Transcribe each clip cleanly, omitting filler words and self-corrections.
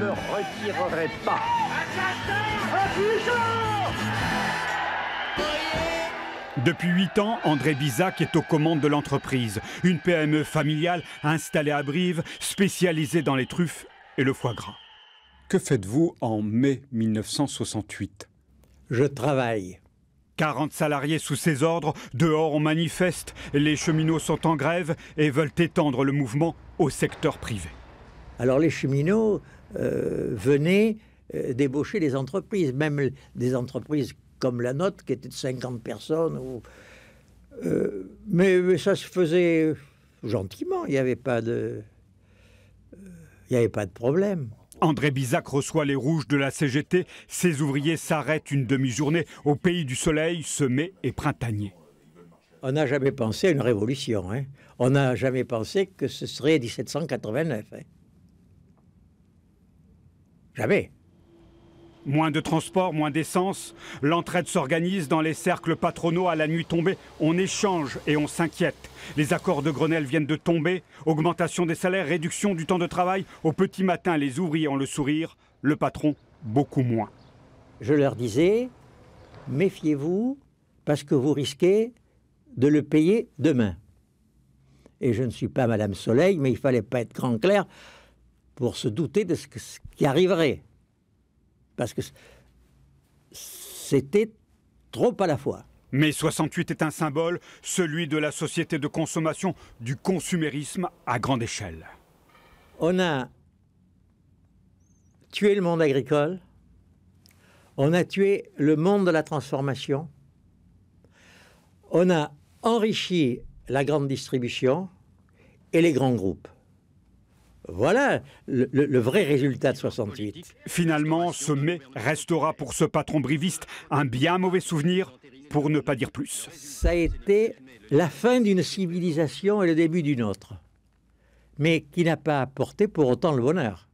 me retirerai pas. Depuis 8 ans, André Bizac est aux commandes de l'entreprise. Une PME familiale installée à Brive, spécialisée dans les truffes et le foie gras. Que faites-vous en mai 1968 ? Je travaille. 40 salariés sous ses ordres, dehors on manifeste, les cheminots sont en grève et veulent étendre le mouvement au secteur privé. Alors les cheminots venaient débaucher les entreprises, même des entreprises comme la nôtre qui était de 50 personnes. Mais ça se faisait gentiment, il n'y avait pas de problème. André Bizac reçoit les rouges de la CGT. Ses ouvriers s'arrêtent une demi-journée au pays du soleil semé et printanier. On n'a jamais pensé à une révolution. Hein. On n'a jamais pensé que ce serait 1789. Hein. Jamais. Moins de transport, moins d'essence. L'entraide s'organise dans les cercles patronaux à la nuit tombée. On échange et on s'inquiète. Les accords de Grenelle viennent de tomber. Augmentation des salaires, réduction du temps de travail. Au petit matin, les ouvriers ont le sourire. Le patron, beaucoup moins. Je leur disais, méfiez-vous parce que vous risquez de le payer demain. Et je ne suis pas Madame Soleil, mais il ne fallait pas être grand clair pour se douter de ce qui arriverait. Parce que c'était trop à la fois. Mais 68 est un symbole, celui de la société de consommation, du consumérisme à grande échelle. On a tué le monde agricole, on a tué le monde de la transformation, on a enrichi la grande distribution et les grands groupes. Voilà le vrai résultat de 68. Finalement, ce mai restera pour ce patron briviste un bien mauvais souvenir, pour ne pas dire plus. Ça a été la fin d'une civilisation et le début d'une autre, mais qui n'a pas apporté pour autant le bonheur.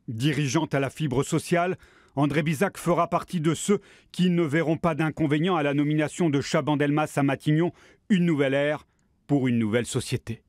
Dirigeante à la fibre sociale, André Bizac fera partie de ceux qui ne verront pas d'inconvénient à la nomination de Chaban-Delmas à Matignon, une nouvelle ère pour une nouvelle société.